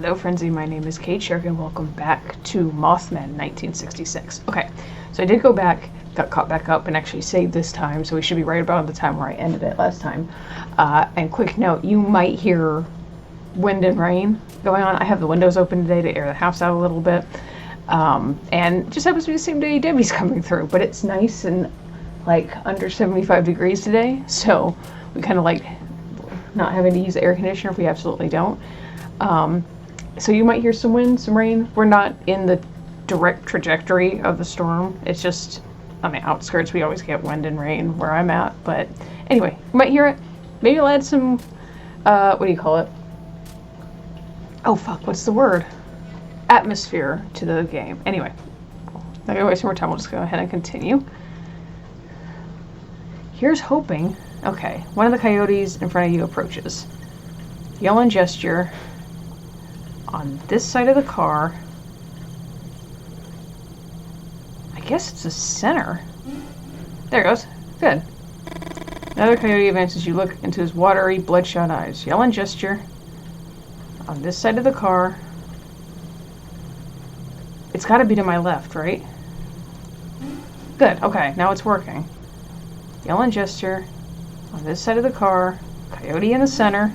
Hello Frenzy, my name is Kate Shark and welcome back to Mothmen 1966. Okay, so I did go back, got caught back up and actually saved this time, so we should be right about the time where I ended it last time. And quick note, you might hear wind and rain going on. I have the windows open today to air the house out a little bit. And it just happens to be the same day Debbie's coming through, but it's nice and like under 75 degrees today, so we kind of like not having to use the air conditioner if we absolutely don't. So you might hear some wind, some rain. We're not in the direct trajectory of the storm. It's just on the outskirts. We always get wind and rain where I'm at. But anyway, you might hear it. Maybe I'll add some, what do you call it? Oh, fuck, what's the word? Atmosphere to the game. Anyway, not gonna waste more time. We'll just go ahead and continue. Here's hoping. Okay, one of the coyotes in front of you approaches. Yell and gesture on this side of the car. I guess it's the center. There it goes. Good. Another coyote advances. You look into his watery, bloodshot eyes. Yell and gesture on this side of the car. It's got to be to my left, right? Good. Okay, now it's working. Yell and gesture on this side of the car. Coyote in the center.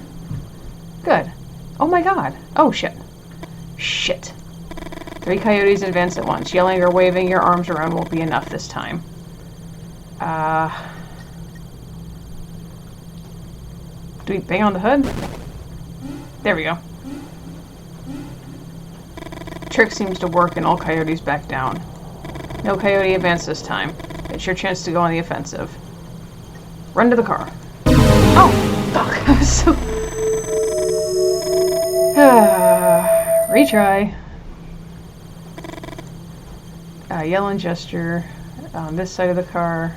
Good. Oh my god. Oh shit. Shit. 3 coyotes advance at once. Yelling or waving your arms around won't be enough this time. Do we bang on the hood? There we go. Trick seems to work and all coyotes back down. No coyote advance this time. It's your chance to go on the offensive. Run to the car. Oh, fuck. I was so... retry. Yell and gesture on this side of the car.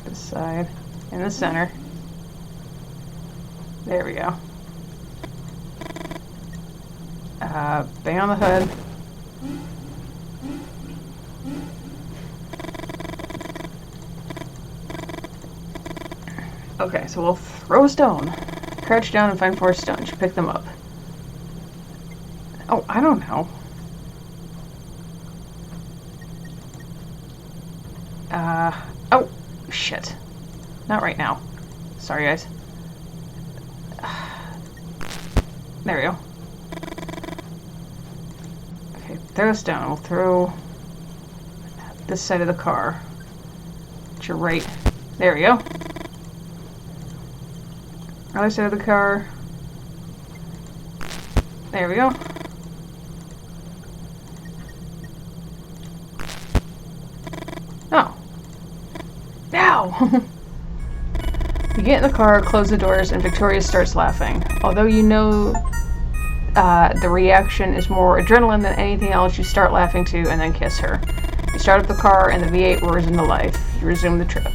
This side. In the center. There we go. Bang on the hood. Okay, so we'll throw a stone. Crouch down and find 4 stones. You pick them up. Oh, I don't know. Oh, shit. Not right now. Sorry, guys. There we go. Okay, throw a stone. We'll throw this side of the car. To your right. There we go. Other side of the car. There we go. Oh. Ow! You get in the car, close the doors, and Victoria starts laughing. Although you know the reaction is more adrenaline than anything else, you start laughing too and then kiss her. You start up the car and the V8 roars into life. You resume the trip.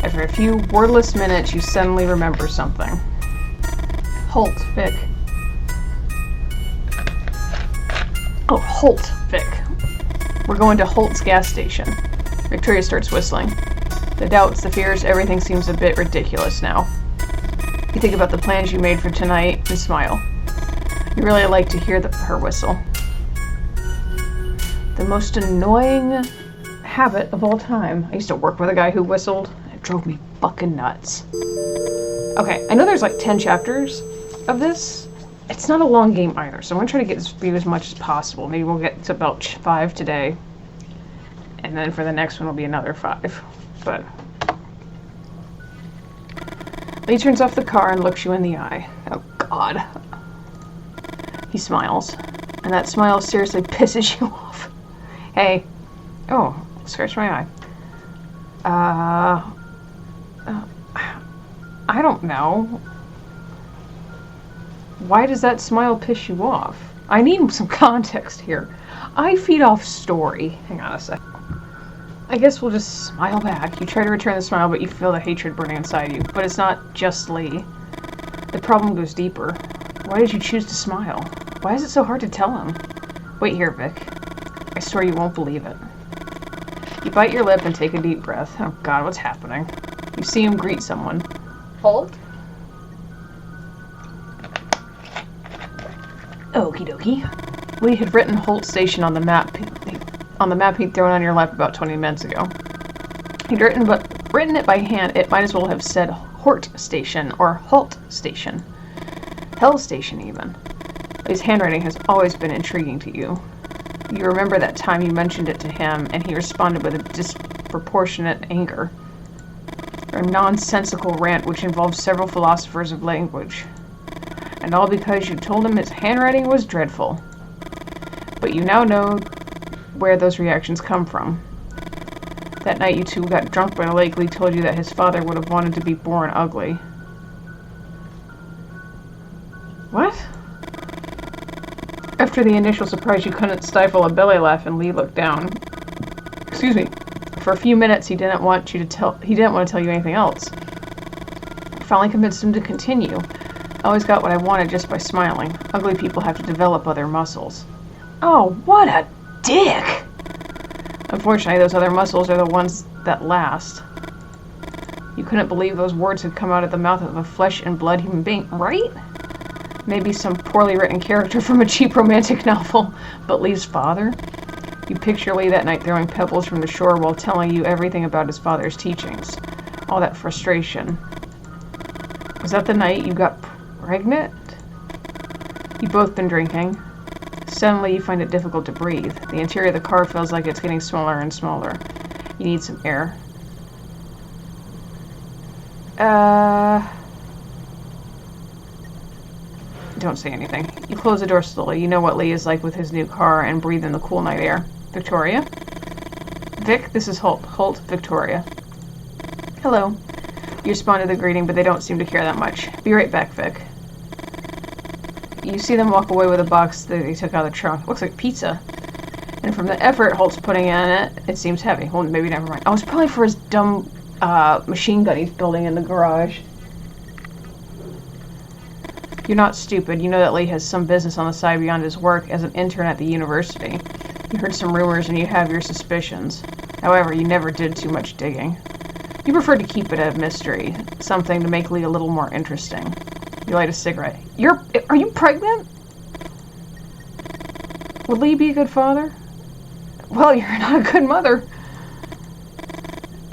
After a few wordless minutes, you suddenly remember something. Halt, Vic. Oh, Holt, Vic. We're going to Holt's gas station. Victoria starts whistling. The doubts, the fears, everything seems a bit ridiculous now. You think about the plans you made for tonight and smile. You really like to hear her whistle. The most annoying habit of all time. I used to work with a guy who whistled. It drove me fucking nuts. Okay, I know there's like 10 chapters of this. It's not a long game either, so I'm gonna try to get through as much as possible. Maybe we'll get to about 5 today. And then for the next one will be another 5. But Lee turns off the car and looks you in the eye. Oh god. He smiles. And that smile seriously pisses you off. Hey. Oh, scratch my eye. I don't know. Why does that smile piss you off? I need some context here. I feed off story. Hang on a sec. I guess we'll just smile back. You try to return the smile, but you feel the hatred burning inside you. But it's not just Lee. The problem goes deeper. Why did you choose to smile? Why is it so hard to tell him? Wait here, Vic. I swear you won't believe it. You bite your lip and take a deep breath. Oh God, what's happening? You see him greet someone. Hold. Okie dokie. Lee had written Holt Station on the map he'd thrown on your lap about 20 minutes ago. He'd written it by hand. It might as well have said Hort Station or Halt Station. Hell Station, even. Lee's handwriting has always been intriguing to you. You remember that time you mentioned it to him, and he responded with a disproportionate anger. A nonsensical rant which involved several philosophers of language. And all because you told him his handwriting was dreadful. But you now know where those reactions come from. That night you two got drunk by the lake, Lee told you that his father would have wanted to be born ugly. What? After the initial surprise, you couldn't stifle a belly laugh, and Lee looked down. Excuse me. For a few minutes, he didn't want to tell you anything else. I finally convinced him to continue. I always got what I wanted just by smiling. Ugly people have to develop other muscles. Oh, what a dick! Unfortunately, those other muscles are the ones that last. You couldn't believe those words had come out of the mouth of a flesh and blood human being, right? Maybe some poorly written character from a cheap romantic novel, but Lee's father? You picture Lee that night throwing pebbles from the shore while telling you everything about his father's teachings. All that frustration. Was that the night you got pregnant? You've both been drinking. Suddenly you find it difficult to breathe. The interior of the car feels like it's getting smaller and smaller. You need some air. Don't say anything. You close the door slowly. You know what Lee is like with his new car and breathe in the cool night air. Victoria? Vic, this is Holt. Holt, Victoria. Hello. You respond to the greeting, but they don't seem to care that much. Be right back, Vic. You see them walk away with a box that they took out of the trunk. Looks like pizza. And from the effort Holt's putting in it, it seems heavy. Well, maybe never mind. Oh, it's probably for his dumb machine gun he's building in the garage. You're not stupid. You know that Lee has some business on the side beyond his work as an intern at the university. You heard some rumors and you have your suspicions. However, you never did too much digging. You prefer to keep it a mystery, something to make Lee a little more interesting. You light a cigarette. Are you pregnant? Would Lee be a good father? Well, you're not a good mother.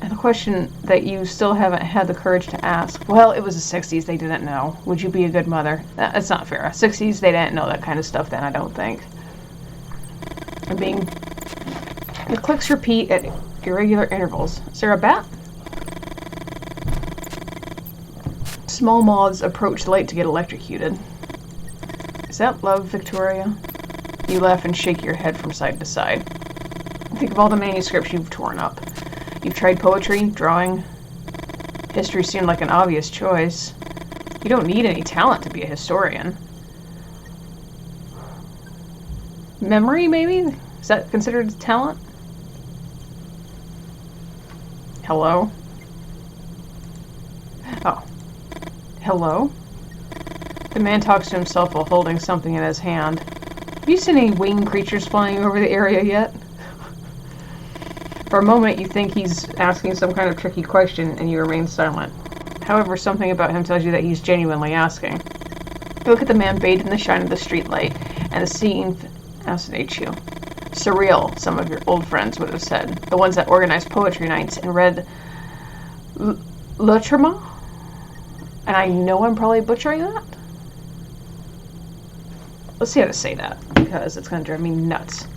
And the question that you still haven't had the courage to ask. Well, it was the 60s. They didn't know. Would you be a good mother? That's not fair. 60s, they didn't know that kind of stuff then, I don't think. And the clicks repeat at irregular intervals. Is there a bat? Small moths approach the light to get electrocuted. Is that love, Victoria? You laugh and shake your head from side to side. Think of all the manuscripts you've torn up. You've tried poetry, drawing. History seemed like an obvious choice. You don't need any talent to be a historian. Memory, maybe? Is that considered talent? Hello? Oh. Hello? The man talks to himself while holding something in his hand. Have you seen any winged creatures flying over the area yet? For a moment, you think he's asking some kind of tricky question, and you remain silent. However, something about him tells you that he's genuinely asking. You look at the man bathed in the shine of the streetlight, and the scene fascinates you. Surreal, some of your old friends would have said. The ones that organized poetry nights and read L'Outre-mer? And I know I'm probably butchering that. Let's see how to say that, because it's going to drive me nuts.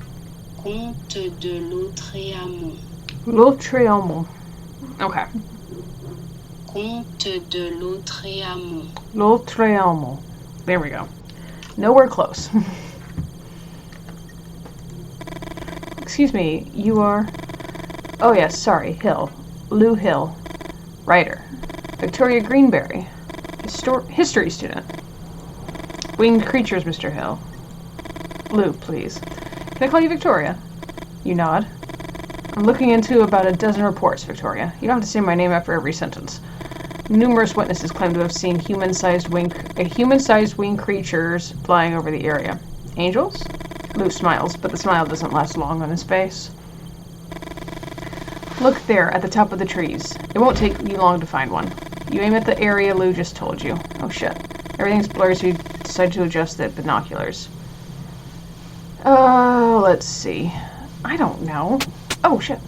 Conte de l'Outre-mer. L'Outre-mer. Okay. Conte de l'Outre-mer. L'Outre-mer. There we go. Nowhere close. Excuse me, you are... Oh yes, sorry, Hill. Lou Hill. Writer. Victoria Greenberry. History student. Winged creatures, Mr. Hill. Lou, please. Can I call you Victoria? You nod. I'm looking into about a dozen reports, Victoria. You don't have to say my name after every sentence. Numerous witnesses claim to have seen human-sized winged creatures flying over the area. Angels? Lou smiles, but the smile doesn't last long on his face. Look there, at the top of the trees. It won't take you long to find one. You aim at the area Lou just told you. Oh shit. Everything's blurry, so you decide to adjust the binoculars. Let's see. I don't know. Oh shit.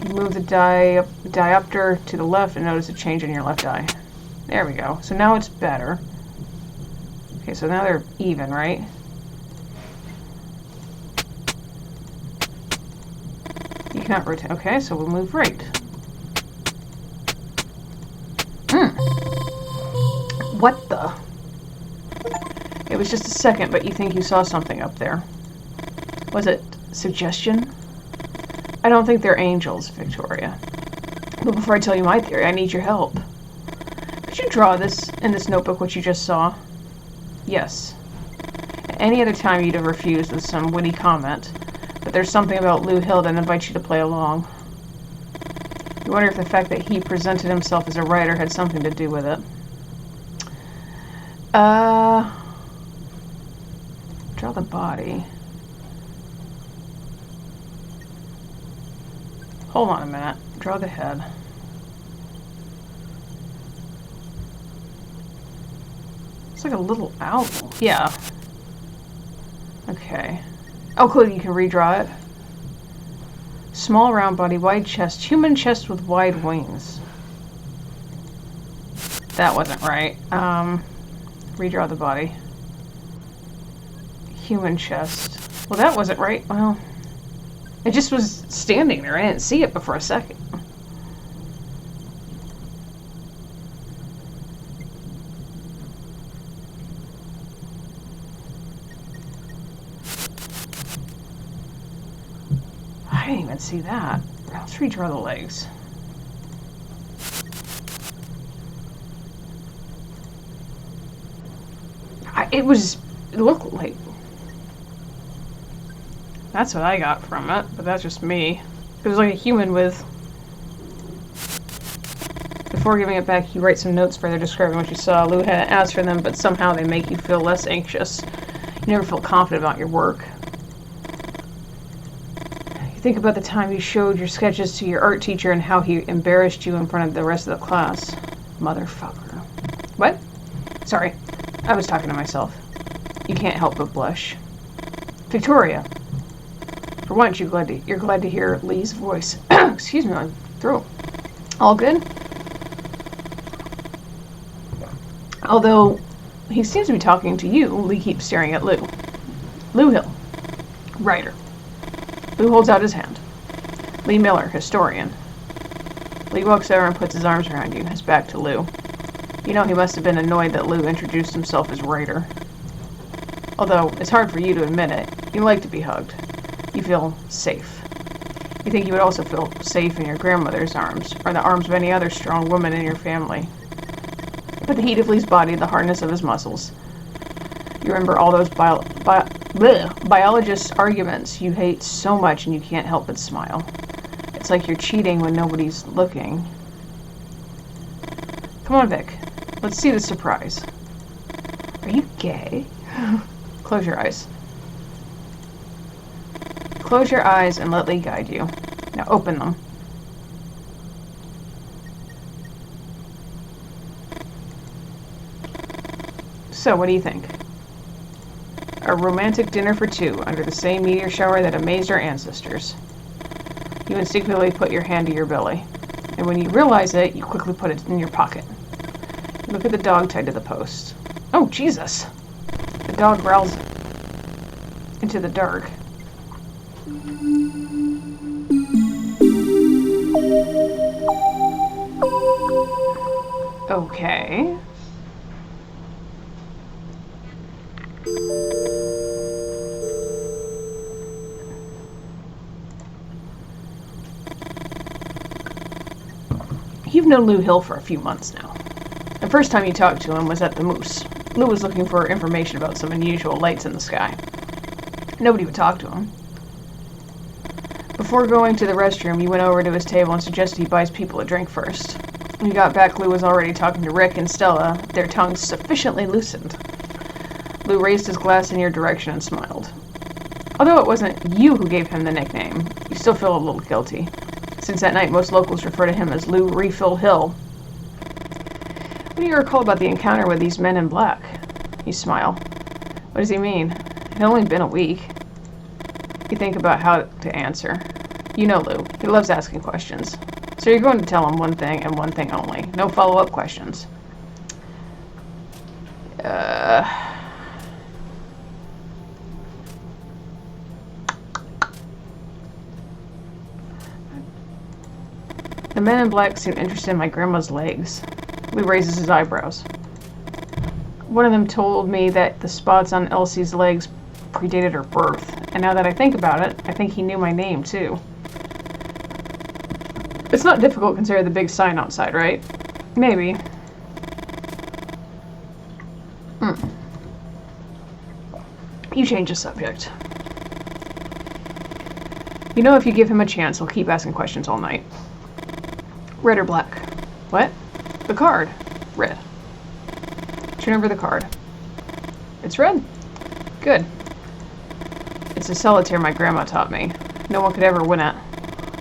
You move the diopter to the left and notice a change in your left eye. There we go. So now it's better. Okay, so now they're even, right? You cannot rotate. Okay, so we'll move right. What the? It was just a second, but you think you saw something up there. Was it suggestion? I don't think they're angels, Victoria. But before I tell you my theory, I need your help. Could you draw this in this notebook, what you just saw? Yes. At any other time, you'd have refused with some witty comment. But there's something about Lou Hill that invites you to play along. You wonder if the fact that he presented himself as a writer had something to do with it. Draw the body. Hold on a minute. Draw the head. It's like a little owl. Yeah. Okay. Oh, cool. You can redraw it. Small round body, wide chest. Human chest with wide wings. That wasn't right. Redraw the body. Human chest. Well, that wasn't right. Well, it just was standing there. I didn't see it before a second. I didn't even see that. Let's redraw the legs. It looked like... That's what I got from it, but that's just me. It was like a human with... Before giving it back, you write some notes further describing what you saw. Lou had asked for them, but somehow they make you feel less anxious. You never felt confident about your work. You think about the time you showed your sketches to your art teacher and how he embarrassed you in front of the rest of the class. Motherfucker. What? Sorry, I was talking to myself. You can't help but blush. Victoria. For once, you're glad to hear Lee's voice. Excuse me, my throat. All good? Although he seems to be talking to you, Lee keeps staring at Lou. Lou Hill, writer. Lou holds out his hand. Lee Miller, historian. Lee walks over and puts his arms around you, his back to Lou. You know he must have been annoyed that Lou introduced himself as writer. Although it's hard for you to admit it, you like to be hugged. You feel safe. You think you would also feel safe in your grandmother's arms, or the arms of any other strong woman in your family. But the heat of Lee's body, the hardness of his muscles. You remember all those biologist arguments you hate so much and you can't help but smile. It's like you're cheating when nobody's looking. Come on, Vic. Let's see the surprise. Are you gay? Close your eyes. Close your eyes and let Lee guide you. Now open them. So, what do you think? A romantic dinner for two under the same meteor shower that amazed our ancestors. You instinctively put your hand to your belly. And when you realize it, you quickly put it in your pocket. You look at the dog tied to the post. Oh, Jesus! The dog growls into the dark. Okay. You've known Lou Hill for a few months now. The first time you talked to him was at the Moose. Lou was looking for information about some unusual lights in the sky. Nobody would talk to him. Before going to the restroom, you went over to his table and suggested he buys people a drink first. When he got back, Lou was already talking to Rick and Stella, their tongues sufficiently loosened. Lou raised his glass in your direction and smiled. Although it wasn't you who gave him the nickname, you still feel a little guilty, since that night most locals refer to him as Lou Refill Hill. What do you recall about the encounter with these men in black? You smile. What does he mean? It had only been a week. You think about how to answer. You know Lou. He loves asking questions. So you're going to tell him one thing and one thing only. No follow-up questions. The men in black seem interested in my grandma's legs. Lou raises his eyebrows. One of them told me that the spots on Elsie's legs predated her birth. And now that I think about it, I think he knew my name, too. It's not difficult considering the big sign outside, right? Maybe. You change the subject. You know if you give him a chance, he'll keep asking questions all night. Red or black? What? The card. Red. Turn over the card. It's red. Good. It's a solitaire my grandma taught me. No one could ever win it.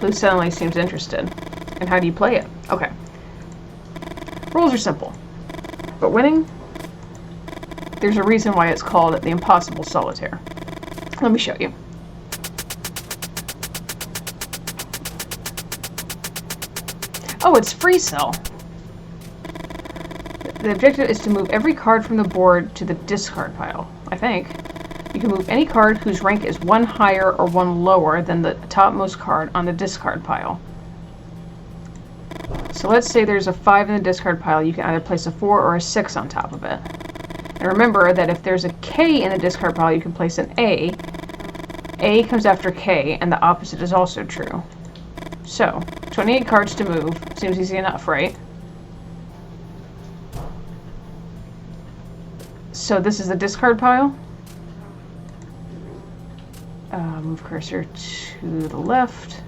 Lou suddenly seems interested. And how do you play it? Okay. Rules are simple. But winning? There's a reason why it's called the impossible solitaire. Let me show you. Oh, it's free cell. The objective is to move every card from the board to the discard pile, I think. You can move any card whose rank is one higher or one lower than the topmost card on the discard pile. So let's say there's a 5 in the discard pile. You can either place a 4 or a 6 on top of it. And remember that if there's a K in the discard pile, you can place an A. A comes after K, and the opposite is also true. So, 28 cards to move. Seems easy enough, right? So this is the discard pile. Move cursor to the left.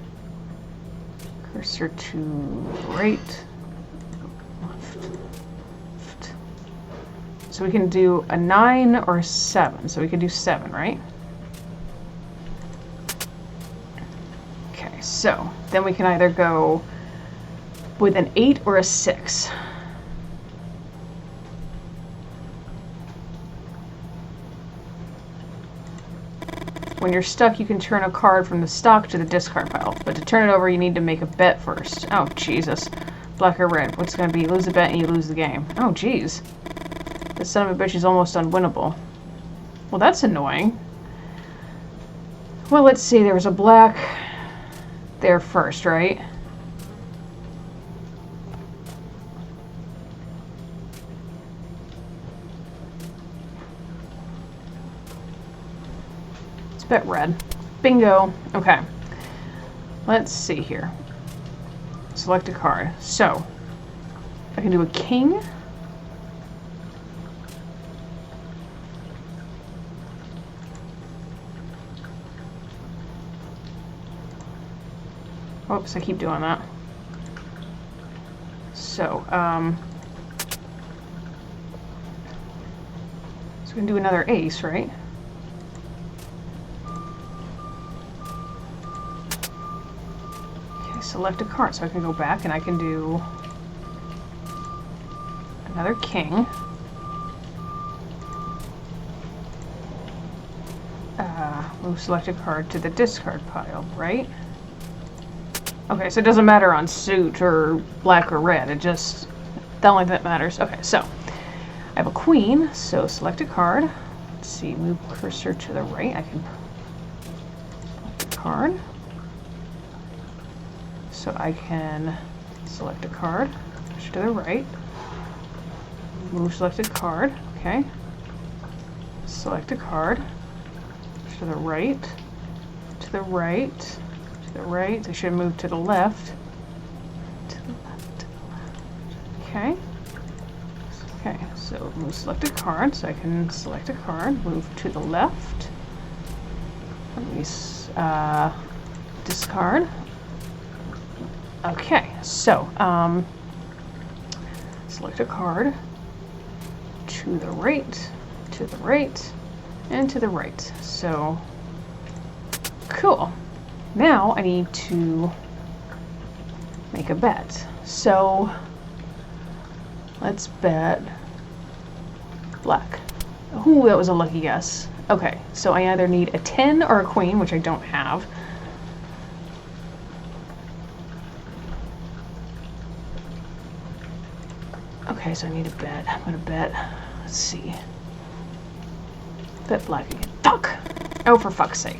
Cursor to right. Left. So we can do a 9 or a 7. So we can do 7, right? Okay, so then we can either go with an 8 or a 6. When you're stuck, you can turn a card from the stock to the discard pile. But to turn it over, you need to make a bet first. Oh, Jesus. Black or red? What's going to be? You lose a bet and you lose the game. Oh, jeez. This son of a bitch is almost unwinnable. Well, that's annoying. Well, let's see. There was a black there first, right? Bet red. Bingo. Okay. Let's see here. Select a card. So, I can do a king. Oops, I keep doing that. So, we can do another ace, right? Select a card, so I can go back and I can do another king. Move selected card to the discard pile, right? Okay, so it doesn't matter on suit or black or red. It just, the only thing that matters. Okay, so I have a queen, so select a card. Let's see, move cursor to the right. I can select a card. So I can select a card, push to the right, move selected card, okay. Select a card, push to the right, to the right, to the right. I should move to the left, to the left, to the left. Okay. Okay, so move selected card, so I can select a card, move to the left. Let me discard. Okay, so, select a card to the right, and to the right. So, cool. Now I need to make a bet. So, let's bet black. Ooh, that was a lucky guess. Okay, so I either need a 10 or a queen, which I don't have. Okay, so I need a bet. I'm gonna bet. Let's see. Bet black again. Fuck! Oh, for fuck's sake.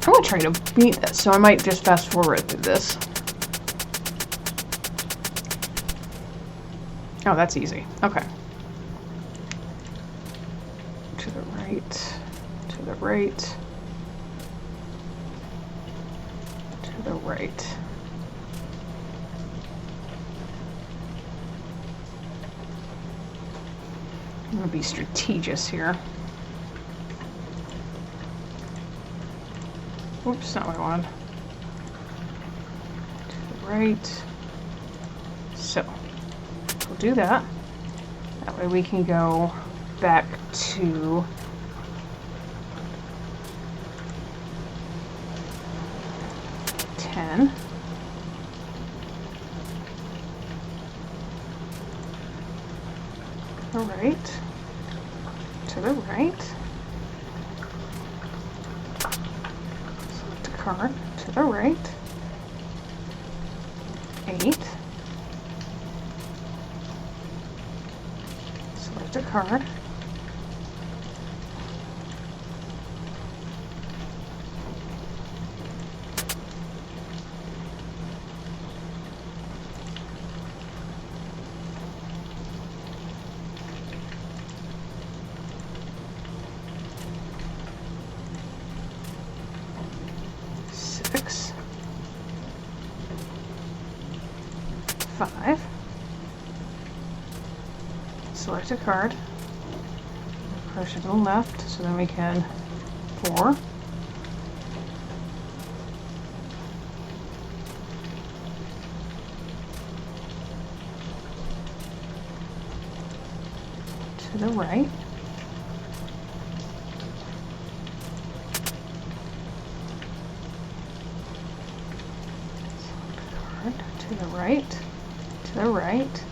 I'm gonna try to beat this, so I might just fast forward through this. Oh, that's easy. Okay. To the right, to the right, to the right. I'm gonna be strategious here. Oops, not what I wanted. To the right. So, we'll do that. That way we can go back to ten. To the right. To the right. Select a card. To the right. 8. Select a card. Six. 5. Select a card. Push it to the left, so then we can 4. To the right. Select a card. To the right. To the right.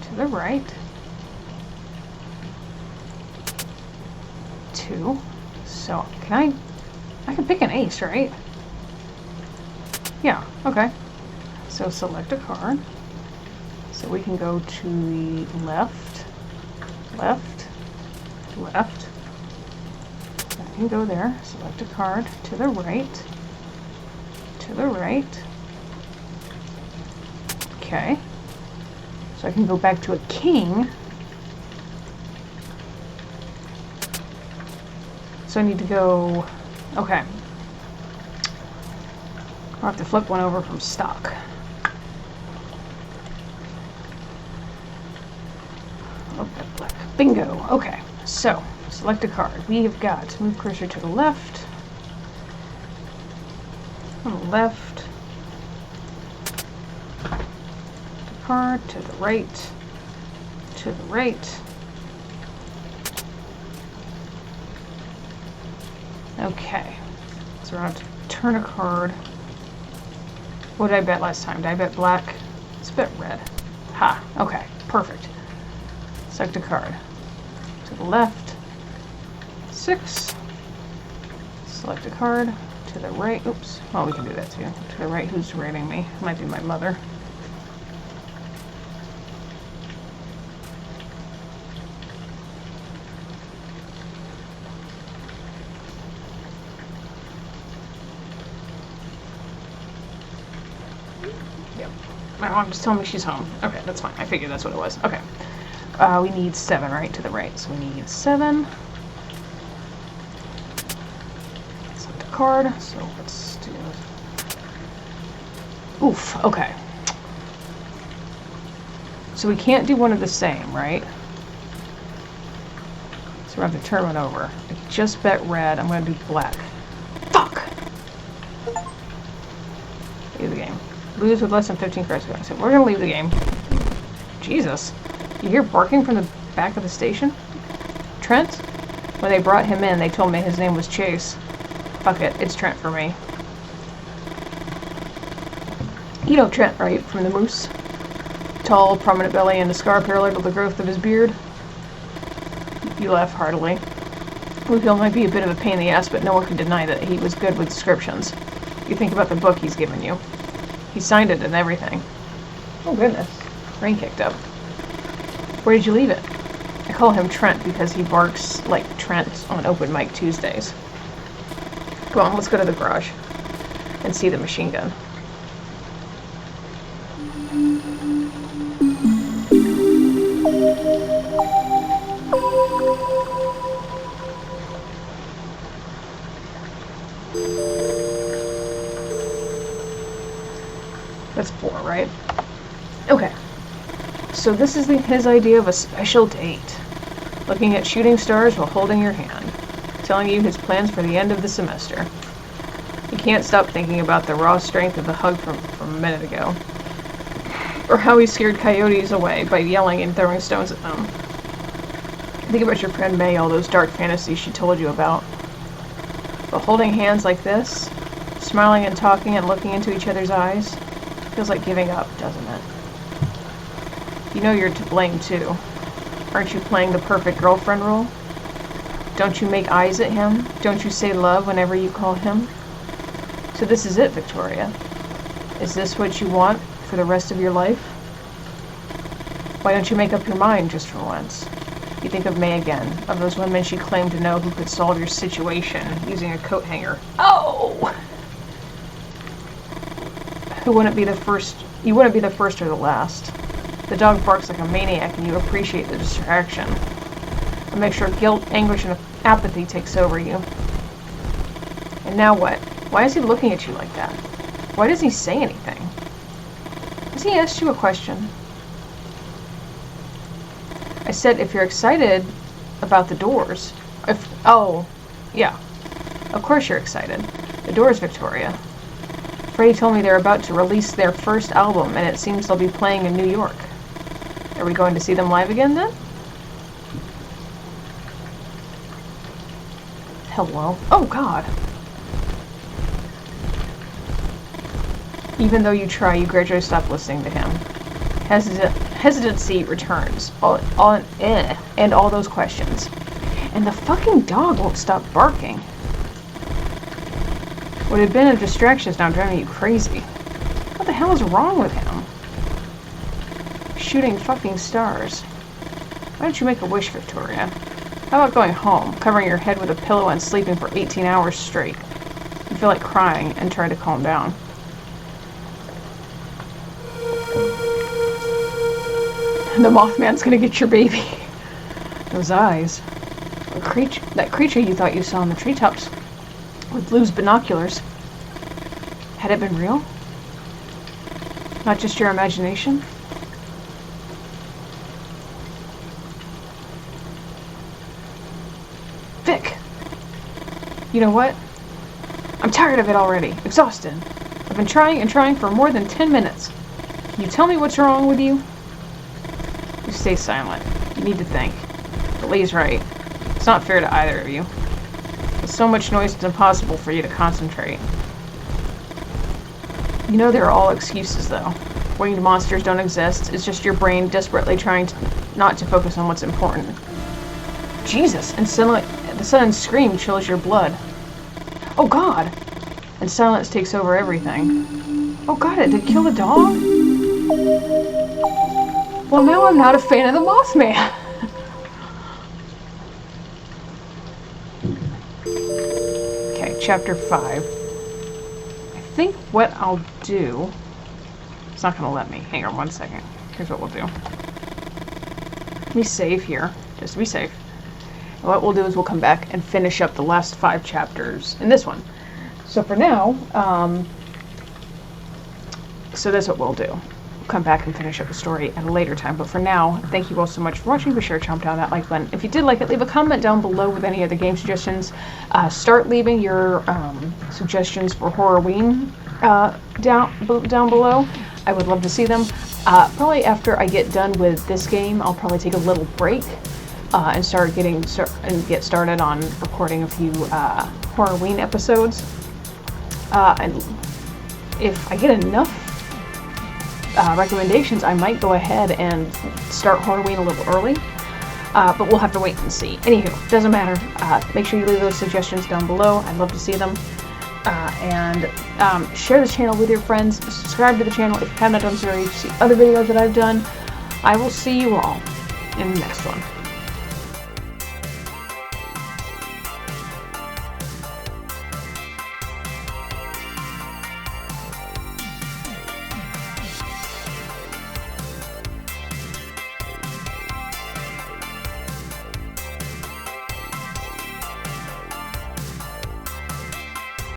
To the right. 2. So I can pick an ace, right? Yeah, okay. So select a card. So we can go to the left, left, left. I can go there. Select a card to the right, to the right. Okay. So I can go back to a king. So I need to go, okay. I'll have to flip one over from stock. Oh, black. Bingo. Okay, so select a card. We have got move cursor to the left, on the left, the card to the right, to the right. Okay, so we're going to turn a card. What did I bet last time? Did I bet black? Let's bet red. Ha, okay, perfect. Select a card. To the left, 6. Select a card. To the right, oops, well we can do that too. To the right, who's rating me? Might be my mother. My mom just told me she's home. Okay, that's fine. I figured that's what it was. Okay. We need 7, right? To the right. So we need 7. Select a card. So let's do... Oof. Okay. So we can't do one of the same, right? So we have to turn one over. I just bet red. I'm going to do black. Fuck! Leave the game. Lose with less than 15 credits. So we're gonna leave the game. Jesus. You hear barking from the back of the station? Trent? When they brought him in, they told me his name was Chase. Fuck it, it's Trent for me. You know Trent, right? From the Moose? Tall, prominent belly, and a scar parallel to the growth of his beard. You laugh heartily. Bluegill might be a bit of a pain in the ass, but no one can deny that he was good with descriptions. You think about the book he's given you. He signed it and everything. Oh goodness. Rain kicked up. Where did you leave it? I call him Trent because he barks like Trent on Open Mic Tuesdays. Come on, let's go to the garage and see the machine gun. That's 4, right? Okay. So this is his idea of a special date. Looking at shooting stars while holding your hand. Telling you his plans for the end of the semester. He can't stop thinking about the raw strength of the hug from a minute ago. Or how he scared coyotes away by yelling and throwing stones at them. Think about your friend May, all those dark fantasies she told you about. But holding hands like this, smiling and talking and looking into each other's eyes, feels like giving up, doesn't it? You know you're to blame too. Aren't you playing the perfect girlfriend role? Don't you make eyes at him? Don't you say love whenever you call him? So this is it, Victoria. Is this what you want for the rest of your life? Why don't you make up your mind just for once? You think of May again, of those women she claimed to know who could solve your situation using a coat hanger. Oh! Who wouldn't be the first? You wouldn't be the first or the last. The dog barks like a maniac and you appreciate the distraction. A mixture of guilt, anguish, and apathy takes over you. And now what? Why is he looking at you like that? Why doesn't he say anything? Has he asked you a question? I said if you're excited about the Doors. Oh, yeah. Of course you're excited. The Doors, Victoria. Freddie told me they're about to release their first album, and it seems they'll be playing in New York. Are we going to see them live again, then? Hello? Oh, God. Even though you try, you gradually stop listening to him. Hesitancy returns. And all those questions. And the fucking dog won't stop barking. What had been a distraction is now driving you crazy. What the hell is wrong with him? Shooting fucking stars. Why don't you make a wish, Victoria? How about going home, covering your head with a pillow and sleeping for 18 hours straight? You feel like crying and try to calm down. The Mothman's gonna get your baby. Those eyes. That creature you thought you saw in the treetops with Blue's binoculars. Had it been real? Not just your imagination? Vic! You know what? I'm tired of it already. Exhausted. I've been trying and trying for more than 10 minutes. Can you tell me what's wrong with you? You stay silent. You need to think. But Lee's right. It's not fair to either of you. With so much noise, it's impossible for you to concentrate. You know they're all excuses, though. Winged monsters don't exist. It's just your brain desperately trying not to focus on what's important. Jesus! And suddenly, the sudden scream chills your blood. Oh God! And silence takes over everything. Oh God, it did kill the dog? Well, now I'm not a fan of the Mothman. Okay, chapter 5. I think what I'll do... It's not going to let me. Hang on one second. Here's what we'll do. Be safe here. Just to be safe. And what we'll do is we'll come back and finish up the last 5 chapters in this one. So for now, so that's what we'll do. We'll come back and finish up the story at a later time. But for now, thank you all so much for watching. Be sure to chomp down that like button. If you did like it, leave a comment down below with any other game suggestions. Start leaving your suggestions for Horrorween down below. I would love to see them. Probably after I get done with this game, I'll probably take a little break and get started on recording a few Horrorween episodes. And if I get enough recommendations, I might go ahead and start Horrorween a little early. But we'll have to wait and see. Anywho, doesn't matter. Make sure you leave those suggestions down below. I'd love to see them. And share this channel with your friends. Subscribe to the channel if you haven't done so already to see other videos that I've done. I will see you all in the next one.